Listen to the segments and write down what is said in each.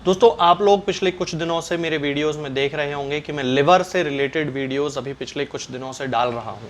दोस्तों आप लोग पिछले कुछ दिनों से मेरे वीडियोस में देख रहे होंगे कि मैं लिवर से रिलेटेड वीडियोस अभी पिछले कुछ दिनों से डाल रहा हूं।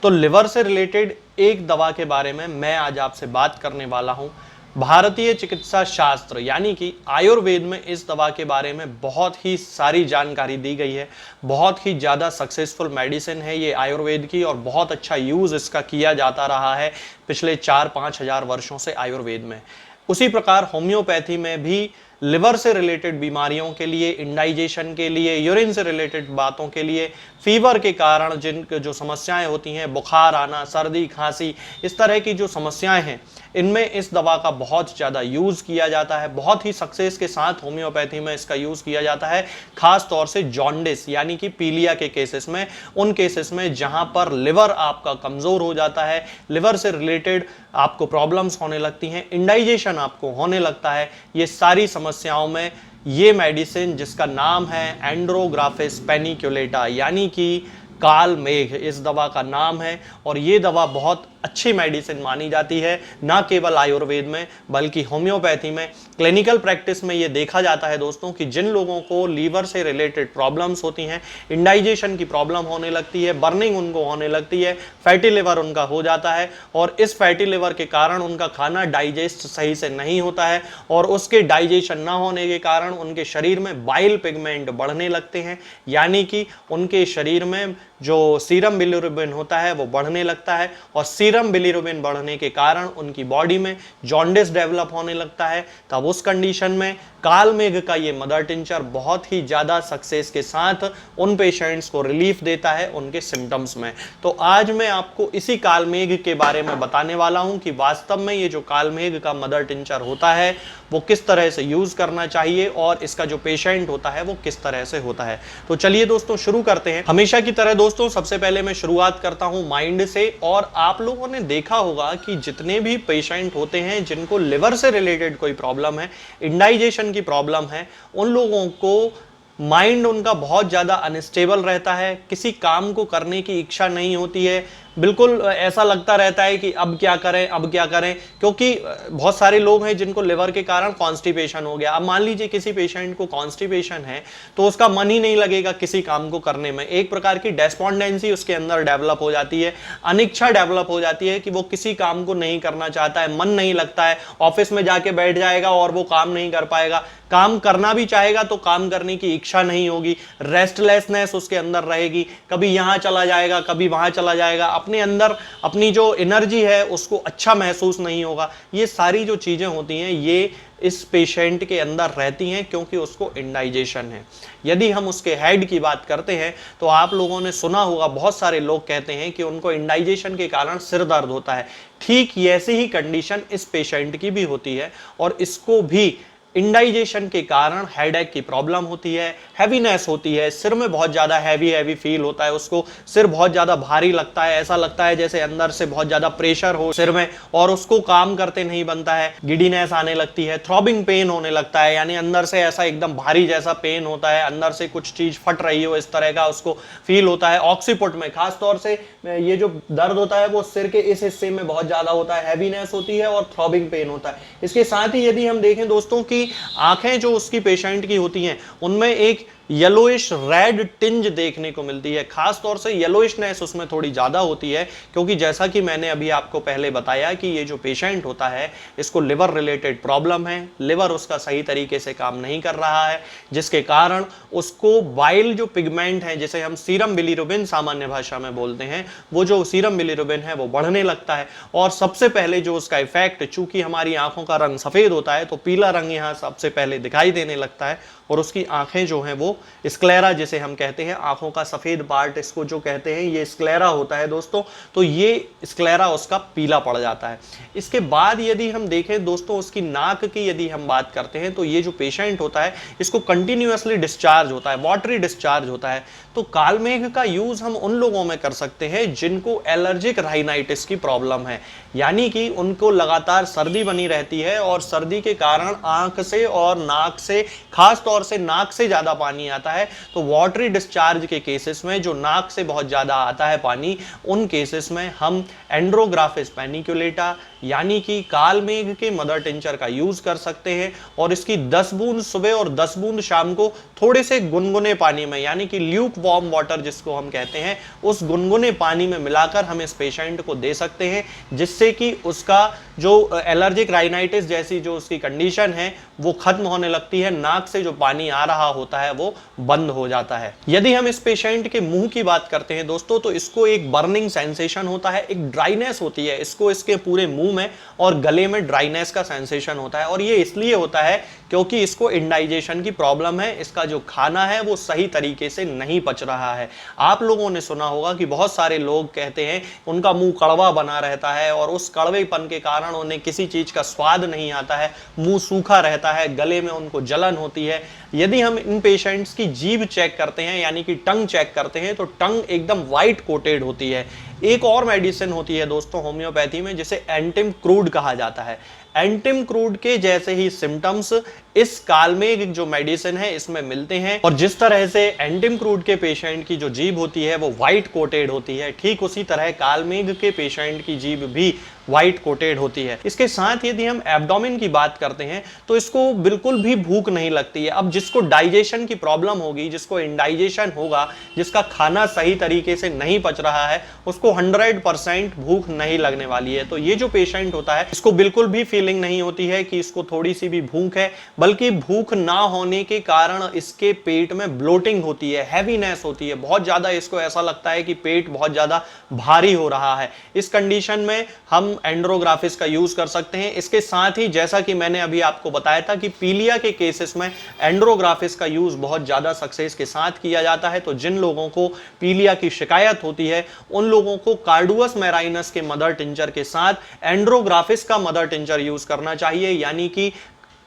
तो लिवर से रिलेटेड एक दवा के बारे में मैं आज आपसे बात करने वाला हूं। भारतीय चिकित्सा शास्त्र यानी कि आयुर्वेद में इस दवा के बारे में बहुत ही सारी जानकारी दी गई है। बहुत ही ज़्यादा सक्सेसफुल मेडिसिन है ये आयुर्वेद की और बहुत अच्छा यूज़ इसका किया जाता रहा है पिछले 4-5 हज़ार वर्षों से आयुर्वेद में। उसी प्रकार होम्योपैथी में भी लिवर से रिलेटेड बीमारियों के लिए, इंडाइजेशन के लिए, यूरिन से रिलेटेड बातों के लिए, फीवर के कारण जिन जो समस्याएं होती हैं, बुखार आना, सर्दी खांसी, इस तरह की जो समस्याएं हैं, इनमें इस दवा का बहुत ज़्यादा यूज़ किया जाता है। बहुत ही सक्सेस के साथ होम्योपैथी में इसका यूज़ किया जाता है, खास तौर से जॉन्डिस यानी कि पीलिया के केसेस में, उन केसेस में जहां पर लिवर आपका कमज़ोर हो जाता है, लिवर से रिलेटेड आपको प्रॉब्लम्स होने लगती हैं, इंडाइजेशन आपको होने लगता है। ये सारी समस्याओं में ये मेडिसिन जिसका नाम है एंड्रोग्राफिस पेनिकुलेटा यानी कि काल मेघ, इस दवा का नाम है। और ये दवा बहुत अच्छी मेडिसिन मानी जाती है, ना केवल आयुर्वेद में बल्कि होम्योपैथी में। क्लिनिकल प्रैक्टिस में ये देखा जाता है दोस्तों कि जिन लोगों को लीवर से रिलेटेड प्रॉब्लम्स होती हैं, इंडाइजेशन की प्रॉब्लम होने लगती है, बर्निंग उनको होने लगती है, फैटी लिवर उनका हो जाता है और इस फैटी लिवर के कारण उनका खाना डाइजेस्ट सही से नहीं होता है और उसके डाइजेशन ना होने के कारण उनके शरीर में बाइल पिगमेंट बढ़ने लगते हैं, यानी कि उनके शरीर में जो सीरम बिलिरुबिन होता है वो बढ़ने लगता है और सीरम बिलिरुबिन बढ़ने के कारण उनकी बॉडी में जॉन्डिस डेवलप होने लगता है। तब उस कंडीशन में कालमेघ का ये मदर टिंचर बहुत ही ज़्यादा सक्सेस के साथ उन पेशेंट्स को रिलीफ देता है उनके सिम्टम्स में। तो आज मैं आपको इसी कालमेघ के बारे में बताने वाला हूं कि वास्तव में ये जो कालमेघ का मदर टिंचर होता है वो किस तरह से यूज़ करना चाहिए और इसका जो पेशेंट होता है वो किस तरह से होता है। तो चलिए दोस्तों शुरू करते हैं। हमेशा की तरह दोस्तों सबसे पहले मैं शुरुआत करता हूं माइंड से। और आप लोगों ने देखा होगा कि जितने भी पेशेंट होते हैं जिनको लिवर से रिलेटेड कोई प्रॉब्लम है, इंडाइजेशन की प्रॉब्लम है, उन लोगों को माइंड उनका बहुत ज़्यादा अनस्टेबल रहता है, किसी काम को करने की इच्छा नहीं होती है, बिल्कुल ऐसा लगता रहता है कि अब क्या करें अब क्या करें। क्योंकि बहुत सारे लोग हैं जिनको लिवर के कारण कॉन्स्टिपेशन हो गया। अब मान लीजिए किसी पेशेंट को कॉन्स्टिपेशन है तो उसका मन ही नहीं लगेगा किसी काम को करने में, एक प्रकार की डेस्पॉन्डेंसी उसके अंदर डेवलप हो जाती है, अनिच्छा डेवलप हो जाती है कि वो किसी काम को नहीं करना चाहता है, मन नहीं लगता है, ऑफिस में जाके बैठ जाएगा और वो काम नहीं कर पाएगा, काम करना भी चाहेगा तो काम करने की इच्छा नहीं होगी, रेस्टलेसनेस उसके अंदर रहेगी, कभी यहां चला जाएगा कभी वहां चला जाएगा, अपने अंदर अपनी जो एनर्जी है उसको अच्छा महसूस नहीं होगा। ये सारी जो चीजें होती हैं ये इस पेशेंट के अंदर रहती हैं क्योंकि उसको इंडाइजेशन है। यदि हम उसके हेड की बात करते हैं तो आप लोगों ने सुना होगा, बहुत सारे लोग कहते हैं कि उनको इंडाइजेशन के कारण सिर दर्द होता है। ठीक ऐसी ही कंडीशन इस पेशेंट की भी होती है और इसको भी इंडाइजेशन के कारण हेडेक की प्रॉब्लम होती है, हैवीनेस होती है, सिर में बहुत ज़्यादा हैवी फील होता है, उसको सिर बहुत ज़्यादा भारी लगता है, ऐसा लगता है जैसे अंदर से बहुत ज़्यादा प्रेशर हो सिर में और उसको काम करते नहीं बनता है, गिडीनेस आने लगती है, थ्रॉबिंग पेन होने लगता है, यानी अंदर से ऐसा एकदम भारी जैसा पेन होता है, अंदर से कुछ चीज़ फट रही हो इस तरह का उसको फील होता है। ऑक्सीपुट में खास तौर से ये जो दर्द होता है वो सिर के इस हिस्से में बहुत ज़्यादा होता है, हैवीनेस होती है और थ्रॉबिंग पेन होता है। इसके साथ ही यदि हम देखें दोस्तों की आंखें जो उसकी पेशेंट की होती हैं उनमें एक येलोइश रेड टिंज देखने को मिलती है, खास तौर से येलोइशनेस उसमें थोड़ी ज़्यादा होती है क्योंकि जैसा कि मैंने अभी आपको पहले बताया कि ये जो पेशेंट होता है इसको लिवर रिलेटेड प्रॉब्लम है, लिवर उसका सही तरीके से काम नहीं कर रहा है जिसके कारण उसको बाइल जो पिगमेंट है जिसे हम सीरम बिलिरुबिन सामान्य भाषा में बोलते हैं, वो जो सीरम बिलिरुबिन है वो बढ़ने लगता है। और सबसे पहले जो उसका इफेक्ट, चूंकि हमारी आंखों का रंग सफ़ेद होता है तो पीला रंग यहाँ सबसे पहले दिखाई देने लगता है और उसकी आंखें जो हैं वो स्क्लेरा जिसे हम कहते हैं, आंखों का सफेद पार्ट इसको जो कहते हैं ये स्क्लेरा होता है दोस्तों। तो ये स्क्लेरा उसका पीला पड़ जाता है। इसके बाद यदि हम देखें दोस्तों उसकी नाक की यदि हम बात करते हैं तो ये जो पेशेंट होता है इसको कंटिन्यूअसली डिस्चार्ज होता है, वाटरी डिस्चार्ज होता है। तो कालमेघ का यूज हम उन लोगों में कर सकते हैं जिनको एलर्जिक राइनाइटिस की प्रॉब्लम है, यानी कि उनको लगातार सर्दी बनी रहती है और सर्दी के कारण आंख से और नाक से, खास तौर से नाक से ज्यादा पानी पानी आता है, तो वाटरी डिस्चार्ज के केसेस में, जो नाक से बहुत ज्यादा आता है पानी, उन केसेस में हम एंड्रोग्राफिस पैनिकुलेटा यानी कि कालमेघ के मदर टिंचर का यूज कर सकते हैं और इसकी 10 बूंद सुबह और 10 बूंद शाम को थोड़े से गुनगुने पानी में, यानी कि ल्यूक वार्म वाटर जिसको हम कहते हैं, उस गुनगुने पानी में मिलाकर हम इस पेशेंट को दे सकते हैं, जिससे कि उसका जो एलर्जिक राइनाइटिस जैसी जो उसकी कंडीशन है वो खत्म होने लगती है, नाक से जो पानी आ रहा होता है वो बंद हो जाता है। यदि हम इस पेशेंट के मुंह की बात करते हैं दोस्तों, तो इसको एक बर्निंग सेंसेशन होता है, एक ड्राइनेस होती है इसको, इसके पूरे मुंह में और गले में ड्राइनेस का सेंसेशन होता है, और ये इसलिए होता है क्योंकि इसको इंडाइजेशन की प्रॉब्लम है, इसका जो खाना है वो सही तरीके से नहीं पच रहा है। आप लोगों ने सुना होगा कि बहुत सारे लोग कहते हैं उनका मुंह कड़वा बना रहता है और उस कड़वेपन के कारण उन्हें किसी चीज का स्वाद नहीं आता है, मुंह सूखा रहता है, गले में उनको जलन होती है। यदि हम इन पेशेंट्स की जीभ चेक करते हैं यानी कि टंग चेक करते हैं, तो टंग एकदम व्हाइट कोटेड होती है। एक और मेडिसिन होती है दोस्तों होम्योपैथी में जिसे एंटिम क्रूड कहा जाता है। एंटिम क्रूड के जैसे ही सिम्टम्स इस कालमेघ जो मेडिसिन है इसमें मिलते हैं, और जिस तरह से एंटिम क्रूड के पेशेंट की जो जीभ होती है वो व्हाइट कोटेड होती है, ठीक उसी तरह कालमेघ के पेशेंट की जीभ भी व्हाइट कोटेड होती है। इसके साथ यदि हम एब्डोमेन की बात करते हैं तो इसको बिल्कुल भी भूख नहीं लगती है। अब जिसको डाइजेशन की प्रॉब्लम होगी, जिसको इंडाइजेशन होगा, जिसका खाना सही तरीके से नहीं पच रहा है, उसको 100% भूख नहीं लगने वाली है। तो ये जो पेशेंट होता है इसको बिल्कुल भी फीलिंग नहीं होती है कि इसको थोड़ी सी भी भूख है, बल्कि भूख ना होने के कारण इसके पेट में ब्लोटिंग होती है, हैवीनेस होती है, बहुत ज्यादा इसको ऐसा लगता है कि पेट बहुत ज्यादा भारी हो रहा है। इस कंडीशन में हम एंड्रोग्राफिस का यूज कर सकते हैं। इसके साथ ही जैसा कि मैंने अभी आपको बताया था कि पीलिया के केसेस में एंड्रोग्राफिस का यूज बहुत ज्यादा सक्सेस के साथ किया जाता है। तो जिन लोगों को पीलिया की शिकायत होती है उन लोगों को कार्डुअस मैराइनस के मदर टिंचर के साथ एंड्रोग्राफिस का मदर टिंचर यूज करना चाहिए, यानी कि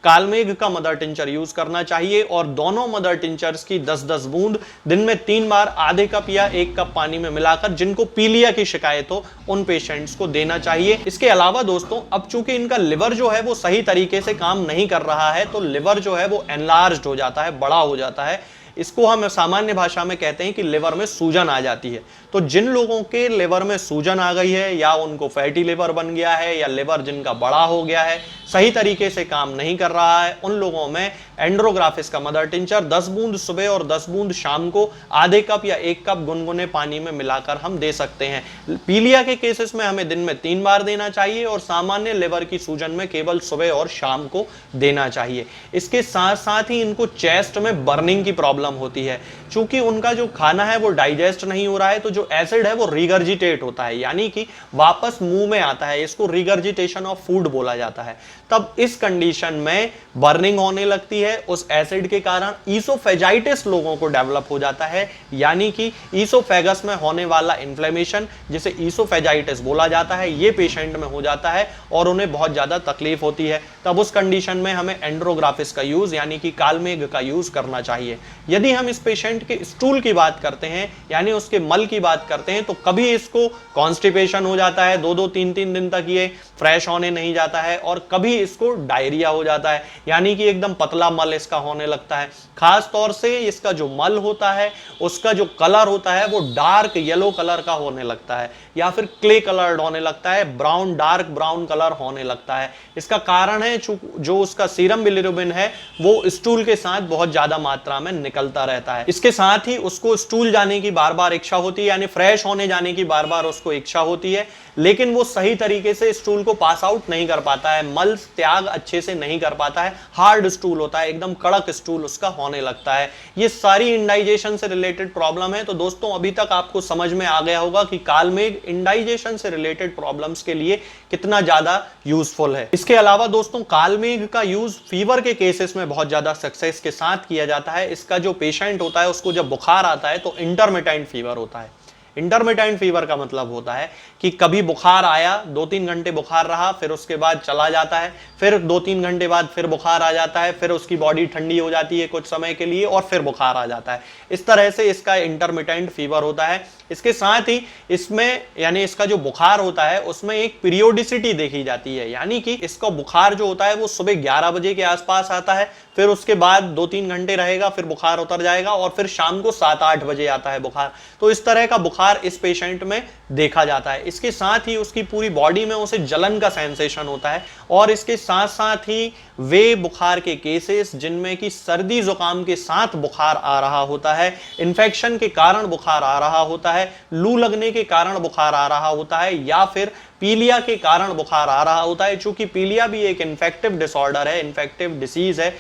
कालमेघ का मदर टिंचर यूज करना चाहिए, और दोनों मदर टिंचर्स की 10-10 बूंद दिन में 3 बार आधे कप या 1 कप पानी में मिलाकर जिनको पीलिया की शिकायत हो उन पेशेंट्स को देना चाहिए। इसके अलावा दोस्तों अब चूंकि इनका लिवर जो है वो सही तरीके से काम नहीं कर रहा है, तो लिवर जो है वो एनलार्ज्ड हो जाता है, बड़ा हो जाता है। इसको हम सामान्य भाषा में कहते हैं कि लिवर में सूजन आ जाती है। तो जिन लोगों के लिवर में सूजन आ गई है, या उनको फैटी लिवर बन गया है, या लिवर जिनका बड़ा हो गया है, सही तरीके से काम नहीं कर रहा है, उन लोगों में एंड्रोग्राफिस का मदर टिंचर 10 बूंद सुबह और 10 बूंद शाम को आधे कप या 1 कप गुनगुने पानी में मिलाकर हम दे सकते हैं। पीलिया के केसेस में हमें दिन में 3 बार देना चाहिए, और सामान्य लिवर की सूजन में केवल सुबह और शाम को देना चाहिए। इसके साथ साथ ही इनको चेस्ट में बर्निंग की प्रॉब्लम होती है, चूंकि उनका जो खाना है वो डाइजेस्ट नहीं हो रहा है, तो जो एसिड है वो रिगर्जिटेट होता है, यानी कि वापस मुंह में आता है। इसको रिगर्जिटेशन ऑफ फूड बोला जाता है। तब इस कंडीशन में बर्निंग होने लगती है, उस एसिड के कारण ईसोफेजाइटिस लोगों को डेवलप हो जाता है, यानी कि ईसोफेगस में होने वाला इन्फ्लेमेशन जिसे ईसोफेजाइटिस बोला जाता है, ये पेशेंट में हो जाता है और उन्हें बहुत ज्यादा तकलीफ होती है। तब उस कंडीशन में हमें एंड्रोग्राफिस का यूज यानी कि कालमेघ का यूज करना चाहिए। यदि हम इस पेशेंट के स्टूल की बात करते हैं यानी उसके मल की बात करते हैं, तो कभी इसको कॉन्स्टिपेशन हो जाता है, 2-2 3-3 दिन तक ये फ्रेश होने नहीं जाता है, और कभी इसको डायरिया हो जाता है, यानी कि एकदम पतला मल इसका होने लगता है। खास तौर से इसका जो मल होता है उसका जो कलर होता है वो डार्क येलो कलर का होने लगता है, या फिर क्ले कलर्ड होने लगता है, ब्राउन डार्क ब्राउन कलर होने लगता है। इसका कारण है जो उसका सीरम बिलिरुबिन है वो स्टूल के साथ बहुत ज्यादा मात्रा में निकलता रहता है। इसके साथ ही उसको स्टूल जाने की बार बार इच्छा होती है, यानी फ्रेश होने जाने की बार बार उसको इच्छा होती है, लेकिन वो सही तरीके से स्टूल को पास आउट नहीं कर पाता है, मल त्याग अच्छे से नहीं कर पाता है, हार्ड स्टूल होता है, एकदम कड़क स्टूल उसका होने लगता है। ये सारी इंडाइजेशन से रिलेटेड प्रॉब्लम है। तो दोस्तों अभी तक आपको समझ में आ गया होगा कि कालमेघ इंडाइजेशन से रिलेटेड प्रॉब्लम्स के लिए कितना ज्यादा यूजफुल है। इसके अलावा दोस्तों कालमेघ का यूज फीवर के केसेस में बहुत ज्यादा सक्सेस के साथ किया जाता है। इसका जो पेशेंट होता है उसको जब बुखार आता है तो इंटरमिटेंट फीवर होता है। इंटरमिटेंट फीवर का मतलब होता है कि कभी बुखार आया, 2-3 घंटे बुखार रहा, फिर उसके बाद चला जाता है, फिर 2-3 घंटे बाद फिर बुखार आ जाता है, फिर उसकी बॉडी ठंडी हो जाती है कुछ समय के लिए और फिर बुखार आ जाता है। इस तरह से इसका इंटरमिटेंट फीवर होता है। इसके साथ ही इसमें यानी इसका जो बुखार होता है उसमें एक पीरियोडिसिटी देखी जाती है, यानी कि इसका बुखार जो होता है वो सुबह 11 बजे के आसपास आता है, फिर उसके बाद 2-3 घंटे रहेगा, फिर बुखार उतर जाएगा और फिर शाम को 7-8 बजे आता है बुखार। तो इस तरह का बुखार इस पेशेंट में देखा जाता है। इसके साथ ही उसकी पूरी बॉडी में उसे जलन का सेंसेशन होता है और इसके साथ साथ ही वे बुखार के केसेस जिनमें कि सर्दी जुकाम के साथ बुखार आ रहा होता है, इन्फेक्शन के कारण बुखार आ रहा होता है, लू लगने के कारण बुखार आ रहा होता है या फिर पीलिया के कारण बुखार आ रहा होता है। चूंकि पीलिया भी एक इन्फेक्टिव डिसऑर्डर है, इन्फेक्टिव डिसीज है,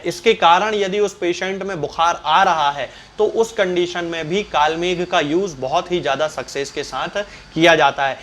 इसके कारण यदि उस पेशेंट में बुखार आ रहा है तो उस कंडीशन में भी कालमेघ का यूज बहुत ही ज्यादा सक्सेस के साथ किया जाता है।